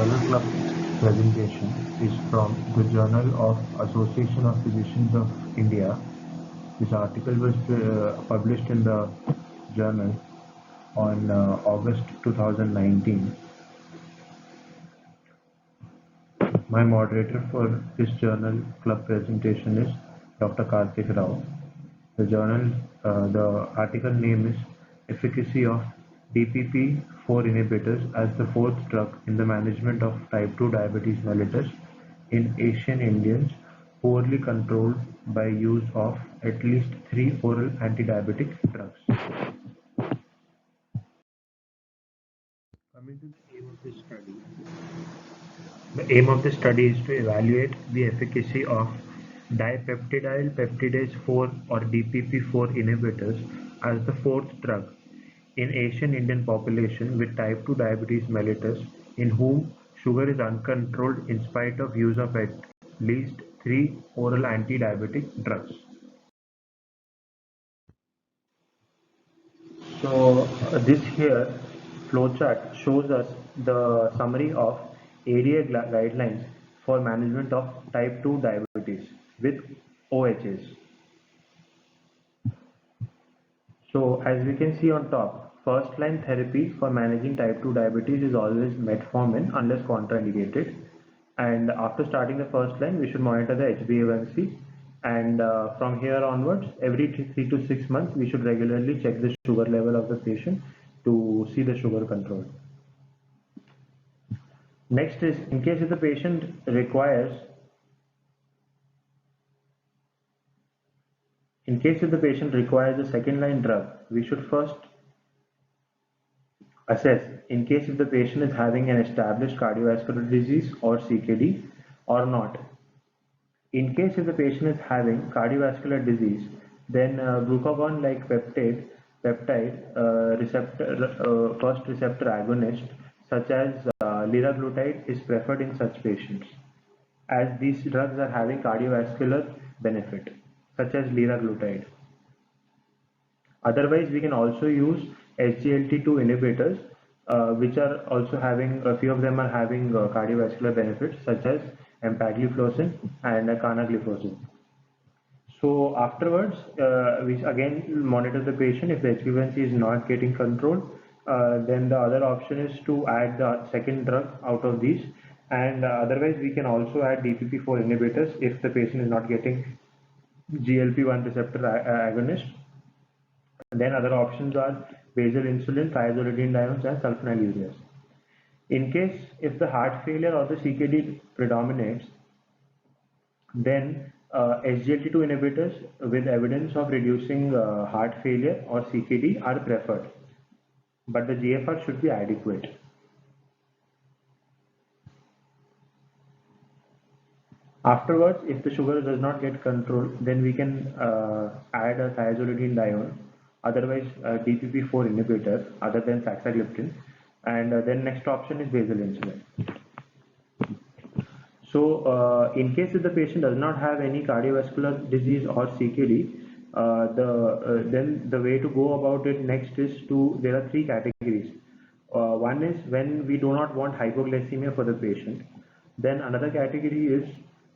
Journal Club presentation is from the Journal of Association of Physicians of India. This article was published in the journal on August 2019. My moderator for this Journal Club presentation is Dr. Karthik Rao. The article name is Efficacy of DPP-4 inhibitors as the fourth drug in the management of type 2 diabetes mellitus in Asian Indians poorly controlled by use of at least 3 oral anti-diabetic drugs. Coming to the aim of this study. The aim of the study is to evaluate the efficacy of dipeptidyl peptidase 4 or DPP-4 inhibitors as the fourth drug in Asian Indian population with type 2 diabetes mellitus in whom sugar is uncontrolled in spite of use of at least 3 oral anti-diabetic drugs. So this here flowchart shows us the summary of ADA guidelines for management of type 2 diabetes with OHS. So as we can see on top, first line therapy for managing type 2 diabetes is always metformin unless contraindicated. And after starting the first line, we should monitor the HbA1c. And from here onwards, every 3 to 6 months, we should regularly check the sugar level of the patient to see the sugar control. Next is, in case if the patient requires a second line drug, we should first assess in case if the patient is having an established cardiovascular disease or CKD or not. In case if the patient is having cardiovascular disease, then glucagon-like peptide first receptor agonist such as liraglutide is preferred in such patients, as these drugs are having cardiovascular benefit, such as liraglutide. Otherwise, we can also use SGLT2 inhibitors, which are also having, a few of them are having cardiovascular benefits, such as empagliflozin and canagliflozin. So afterwards, we again monitor the patient. If the HbA1c is not getting controlled, then the other option is to add the second drug out of these. And otherwise, we can also add DPP-4 inhibitors if the patient is not getting GLP-1 receptor agonist. Then other options are basal insulin, thiazolidinediones, and sulfonylureas. In case if the heart failure or the CKD predominates, then SGLT2 inhibitors with evidence of reducing heart failure or CKD are preferred, but the GFR should be adequate. Afterwards, if the sugar does not get controlled, then we can add a thiazolidinedione, otherwise DPP-4 inhibitor other than saxagliptin, and then next option is basal insulin. So in case if the patient does not have any cardiovascular disease or CKD, then the way to go about it next is there are 3 categories. One is when we do not want hypoglycemia for the patient. Then another category is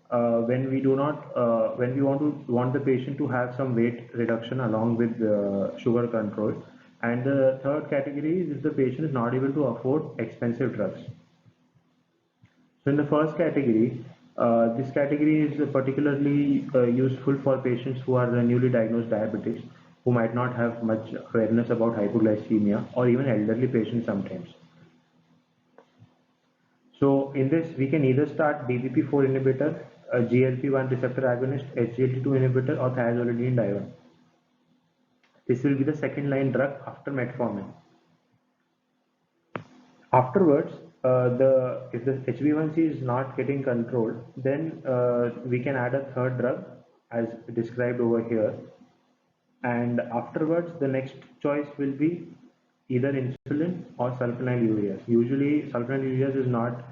when we want the patient to have some weight reduction along with sugar control. And the third category is if the patient is not able to afford expensive drugs. So in the first category, this category is particularly useful for patients who are newly diagnosed diabetics, who might not have much awareness about hypoglycemia, or even elderly patients sometimes. So in this, we can either start DPP-4 inhibitor, a GLP-1 receptor agonist, SGLT2 inhibitor, or thiazolidinedione. This will be the second line drug after metformin. Afterwards, if the HbA1c is not getting controlled, then we can add a third drug as described over here. And afterwards, the next choice will be either insulin or sulfonylureas. Usually, sulfonylureas is not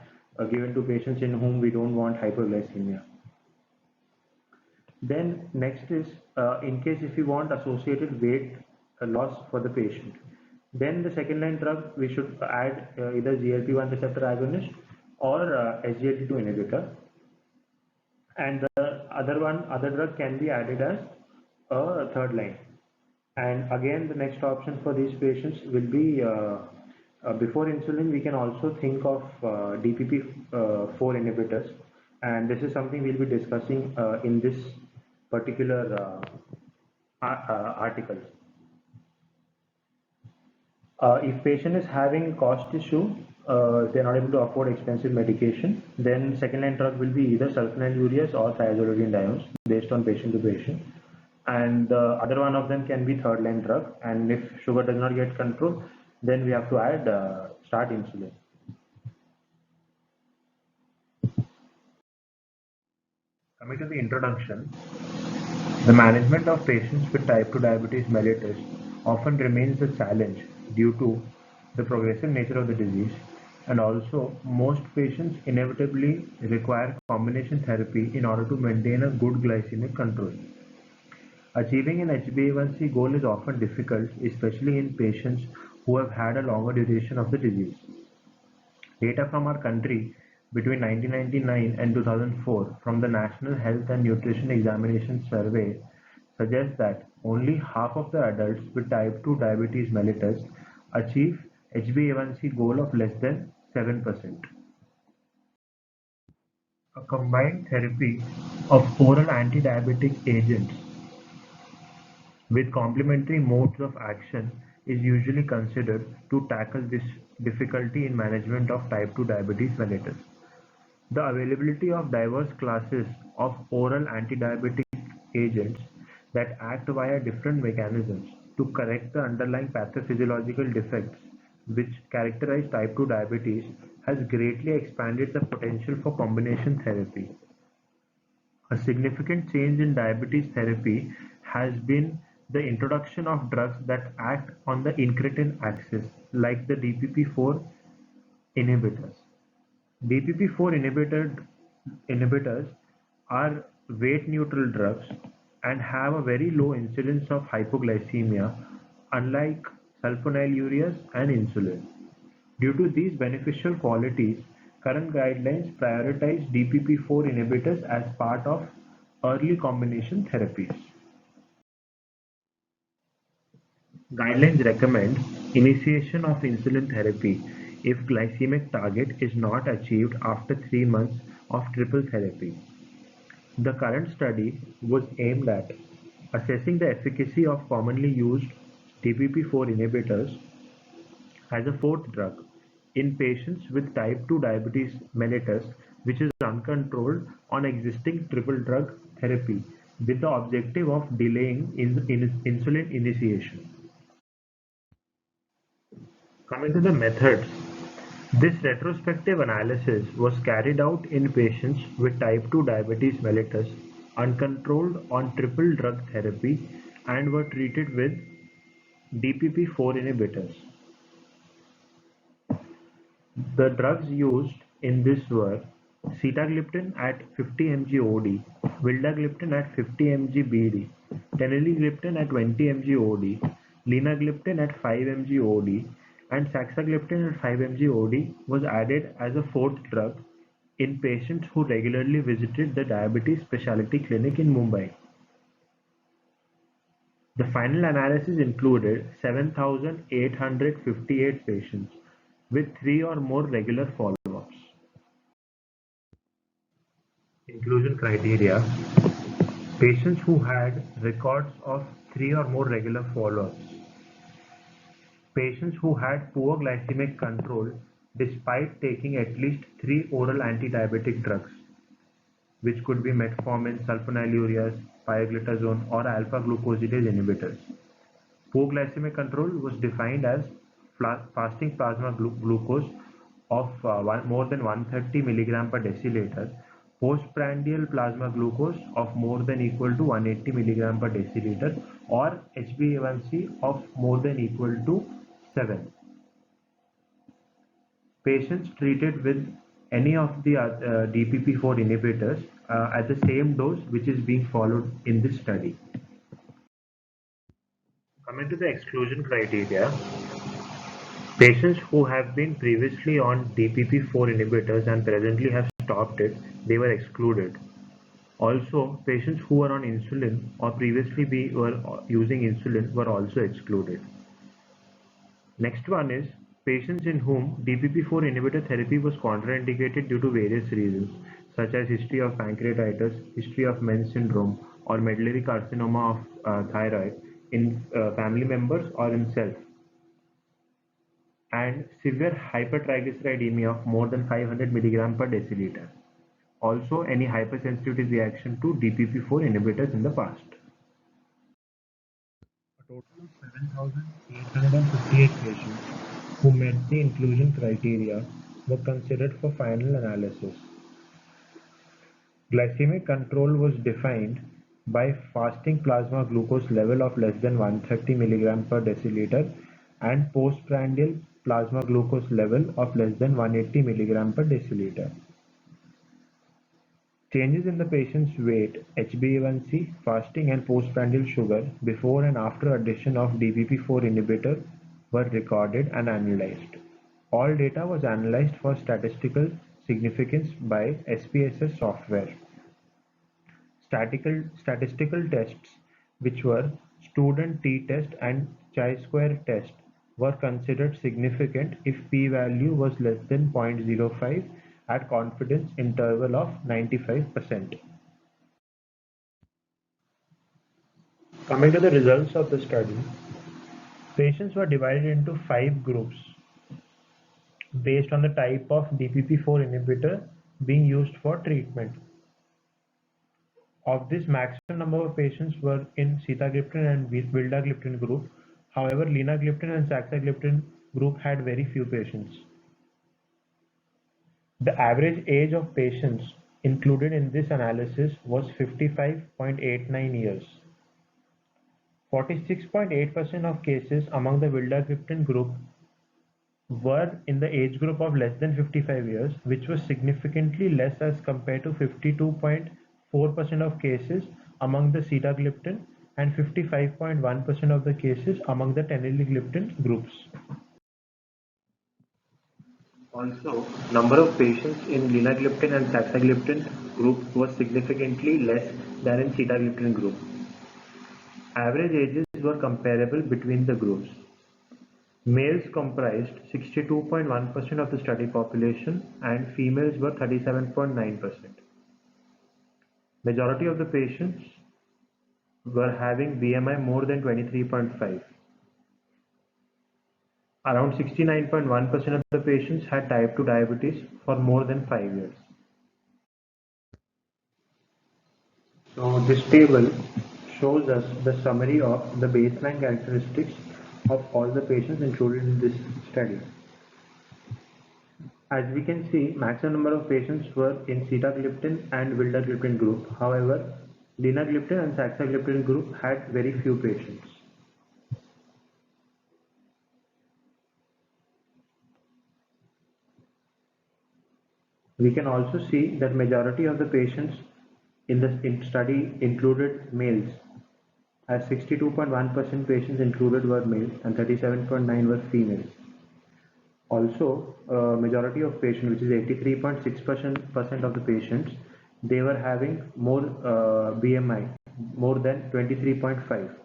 given to patients in whom we don't want hyperglycemia. Then next is in case if we want associated weight loss for the patient, then the second line drug we should add either GLP-1 receptor agonist or SGLT2 inhibitor, and the other drug can be added as a third line. And again, the next option for these patients will be before insulin, we can also think of DPP4 inhibitors, and this is something we'll be discussing in this particular article. If patient is having cost issue, they're not able to afford expensive medication, then second line drug will be either sulfonylureas or thiazolidine based on patient to patient. And the other one of them can be third line drug. And if sugar does not get controlled, then we have to add start insulin. Coming to the introduction, the management of patients with type 2 diabetes mellitus often remains a challenge due to the progressive nature of the disease, and also most patients inevitably require combination therapy in order to maintain a good glycemic control. Achieving an HbA1c goal is often difficult, especially in patients who have had a longer duration of the disease. Data from our country between 1999 and 2004 from the National Health and Nutrition Examination Survey suggests that only half of the adults with type 2 diabetes mellitus achieve HbA1c goal of less than 7%. A combined therapy of oral anti-diabetic agents with complementary modes of action is usually considered to tackle this difficulty in management of type 2 diabetes mellitus. The availability of diverse classes of oral anti-diabetic agents that act via different mechanisms to correct the underlying pathophysiological defects which characterize type 2 diabetes has greatly expanded the potential for combination therapy. A significant change in diabetes therapy has been the introduction of drugs that act on the incretin axis, like the DPP4 inhibitors. DPP4 inhibitors are weight neutral drugs and have a very low incidence of hypoglycemia, unlike sulfonylureas and insulin. Due to these beneficial qualities, current guidelines prioritize DPP4 inhibitors as part of early combination therapies. Guidelines recommend initiation of insulin therapy if glycemic target is not achieved after 3 months of triple therapy. The current study was aimed at assessing the efficacy of commonly used DPP4 inhibitors as a fourth drug in patients with type 2 diabetes mellitus which is uncontrolled on existing triple drug therapy with the objective of delaying insulin initiation. Coming to the methods, this retrospective analysis was carried out in patients with type 2 diabetes mellitus uncontrolled on triple drug therapy and were treated with DPP4 inhibitors. The drugs used in this were sitagliptin at 50 mg OD, vildagliptin at 50 mg BD, teneligliptin at 20 mg OD, linagliptin at 5 mg OD, and saxagliptin at 5 mg OD was added as a fourth drug in patients who regularly visited the diabetes specialty clinic in Mumbai. The final analysis included 7,858 patients with 3 or more regular follow-ups. Inclusion criteria: patients who had records of 3 or more regular follow-ups, patients who had poor glycemic control despite taking at least 3 oral anti-diabetic drugs, which could be metformin, sulfonylureas, pioglitazone, or alpha-glucosidase inhibitors. Poor glycemic control was defined as fasting plasma glucose of more than 130 mg per deciliter, postprandial plasma glucose of more than equal to 180 mg per deciliter, or HbA1c of more than equal to 7. Patients treated with any of the DPP4 inhibitors at the same dose which is being followed in this study. Coming to the exclusion criteria, Patients who have been previously on DPP-4 inhibitors and presently have stopped it, they were excluded. Also, patients who were on insulin or were using insulin were also excluded. Next one is patients in whom DPP-4 inhibitor therapy was contraindicated due to various reasons, such as history of pancreatitis, history of Men's syndrome, or medullary carcinoma of thyroid in family members or in self, and severe hypertriglyceridemia of more than 500 milligram per deciliter. Also, any hypersensitivity reaction to DPP-4 inhibitors in the past. A total of 7,858 patients who met the inclusion criteria were considered for final analysis. Glycemic control was defined by fasting plasma glucose level of less than 130 mg per deciliter and postprandial plasma glucose level of less than 180 mg per deciliter. Changes in the patient's weight, HbA1c, fasting and postprandial sugar before and after addition of DPP-4 inhibitor were recorded and analyzed. All data was analyzed for statistical significance by SPSS software. Statistical tests, which were student t-test and chi-square test, were considered significant if p-value was less than 0.05 at confidence interval of 95%. Coming to the results of the study, patients were divided into 5 groups based on the type of DPP-4 inhibitor being used for treatment. Of this, maximum number of patients were in sitagliptin and vildagliptin group. However, linagliptin and saxagliptin group had very few patients. The average age of patients included in this analysis was 55.89 years. 46.8% of cases among the vildagliptin group were in the age group of less than 55 years, which was significantly less as compared to 52.4% of cases among the sitagliptin and 55.1% of the cases among the teneligliptin groups. Also, number of patients in linagliptin and saxagliptin group was significantly less than in sitagliptin group. Average ages were comparable between the groups. Males comprised 62.1% of the study population and females were 37.9%. Majority of the patients were having BMI more than 23.5. Around 69.1% of the patients had type 2 diabetes for more than 5 years. So this table shows us the summary of the baseline characteristics of all the patients included in this study. As we can see, maximum number of patients were in sitagliptin and vildagliptin group. However, linagliptin and saxagliptin group had very few patients. We can also see that majority of the patients in the study included males, as 62.1% patients included were males and 37.9% were females. Also, majority of patients, which is 83.6% of the patients, they were having more BMI, more than 23.5.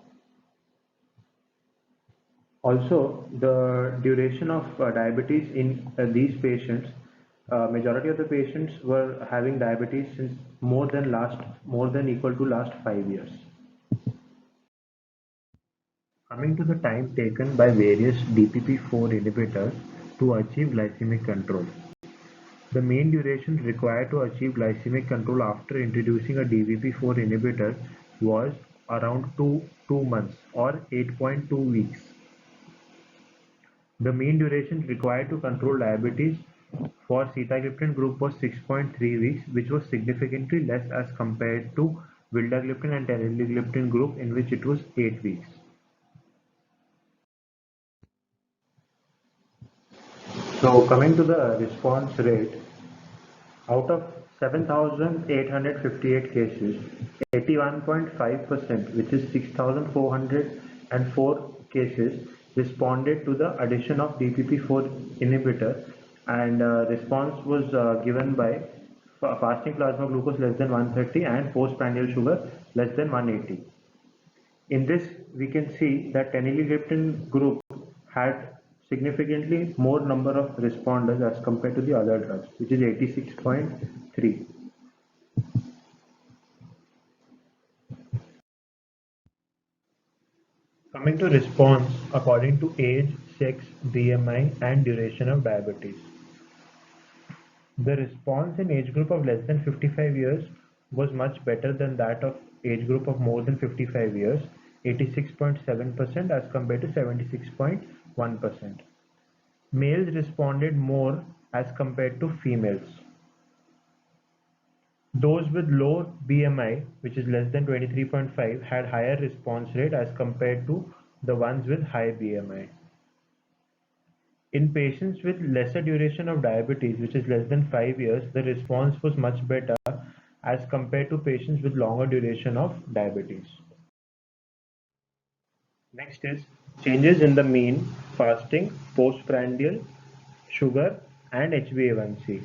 Also, the duration of diabetes in these patients, majority of the patients were having diabetes since more than equal to last 5 years. Coming to the time taken by various DPP-4 inhibitors to achieve glycemic control. The mean duration required to achieve glycemic control after introducing a DPP-4 inhibitor was around 2 months or 8.2 weeks. The mean duration required to control diabetes for sitagliptin group was 6.3 weeks, which was significantly less as compared to vildagliptin and teneligliptin group, in which it was 8 weeks. So coming to the response rate, out of 7,858 cases, 81.5%, which is 6,404 cases, responded to the addition of DPP-4 inhibitor, and response was given by fasting plasma glucose less than 130 and postprandial sugar less than 180. In this, we can see that teneligliptin group had significantly more number of responders as compared to the other drugs, which is 86.3. Coming to response according to age, sex, BMI, and duration of diabetes. The response in age group of less than 55 years was much better than that of age group of more than 55 years, 86.7% as compared to 76.1%. Males responded more as compared to females. Those with low BMI, which is less than 23.5, had higher response rate as compared to the ones with high BMI. In patients with lesser duration of diabetes, which is less than 5 years, the response was much better as compared to patients with longer duration of diabetes. Next is changes in the mean fasting, postprandial sugar, and HbA1c.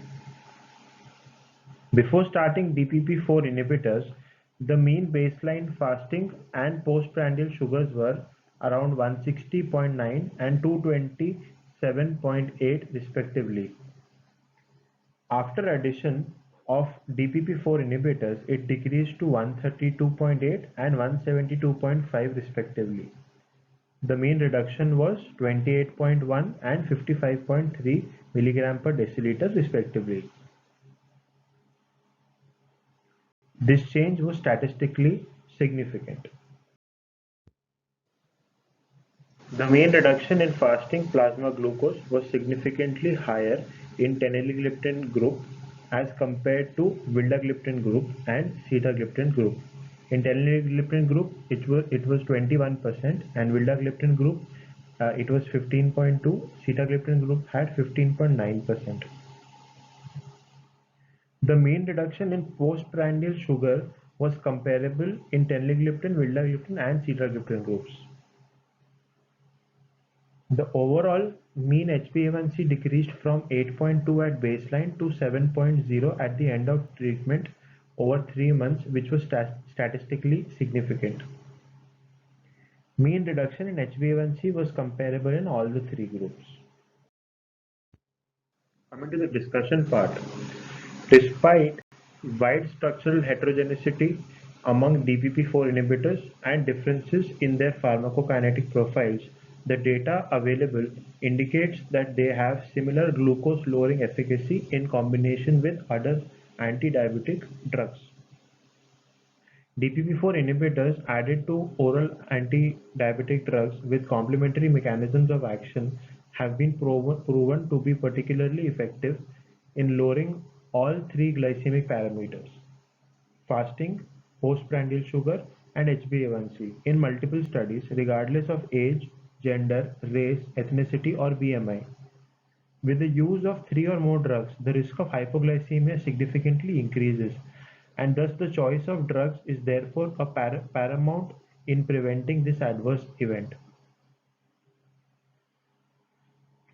Before starting DPP-4 inhibitors, the mean baseline fasting and postprandial sugars were around 160.9 and 227.8 respectively. After addition of DPP-4 inhibitors, it decreased to 132.8 and 172.5 respectively. The mean reduction was 28.1 and 55.3 milligram per deciliter respectively. This change was statistically significant. The mean reduction in fasting plasma glucose was significantly higher in teneligliptin group as compared to vildagliptin group and sitagliptin group. In teneligliptin group, it was 21%, and vildagliptin group it was 15.2. Sitagliptin group had 15.9%. The mean reduction in postprandial sugar was comparable in teneligliptin, vildagliptin, and sitagliptin groups. The overall mean HbA1c decreased from 8.2 at baseline to 7.0 at the end of treatment over 3 months, which was statistically significant. Mean reduction in HbA1c was comparable in all the 3 groups. Coming to the discussion part, despite wide structural heterogeneity among DPP-4 inhibitors and differences in their pharmacokinetic profiles, the data available indicates that they have similar glucose-lowering efficacy in combination with other anti-diabetic drugs. DPP-4 inhibitors added to oral anti-diabetic drugs with complementary mechanisms of action have been proven to be particularly effective in lowering all 3 glycemic parameters: fasting, postprandial sugar, and HbA1c in multiple studies, regardless of age, gender, race, ethnicity, or BMI. With the use of 3 or more drugs, the risk of hypoglycemia significantly increases, and thus the choice of drugs is therefore a paramount in preventing this adverse event.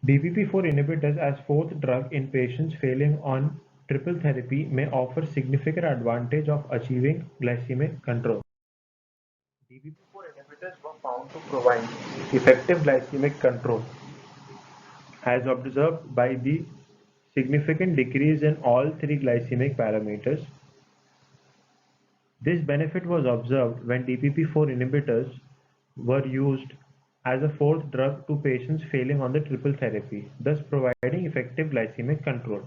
DPP-4 inhibitors as fourth drug in patients failing on triple therapy may offer significant advantage of achieving glycemic control. DPP-4 inhibitors were found to provide effective glycemic control, as observed by the significant decrease in all 3 glycemic parameters. This benefit was observed when DPP-4 inhibitors were used as a fourth drug to patients failing on the triple therapy, thus providing effective glycemic control.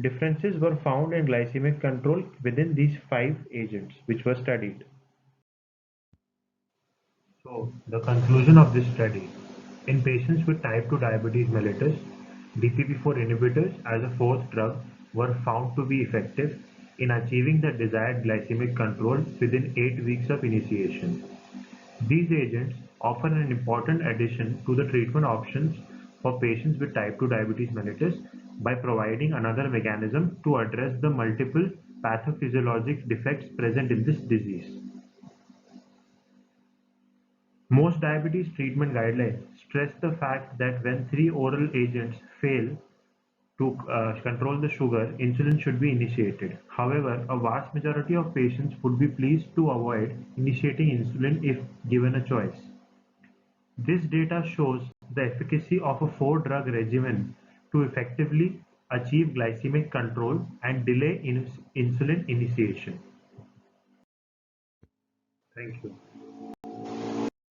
Differences were found in glycemic control within these 5 agents which were studied. So, the conclusion of this study: in patients with type 2 diabetes mellitus, DPP-4 inhibitors as a fourth drug were found to be effective in achieving the desired glycemic control within 8 weeks of initiation. These agents offer an important addition to the treatment options for patients with type 2 diabetes mellitus by providing another mechanism to address the multiple pathophysiologic defects present in this disease. Most diabetes treatment guidelines stress the fact that when three oral agents fail to control the sugar, insulin should be initiated. However, a vast majority of patients would be pleased to avoid initiating insulin if given a choice. This data shows the efficacy of a four-drug regimen to effectively achieve glycemic control and delay insulin initiation. Thank you.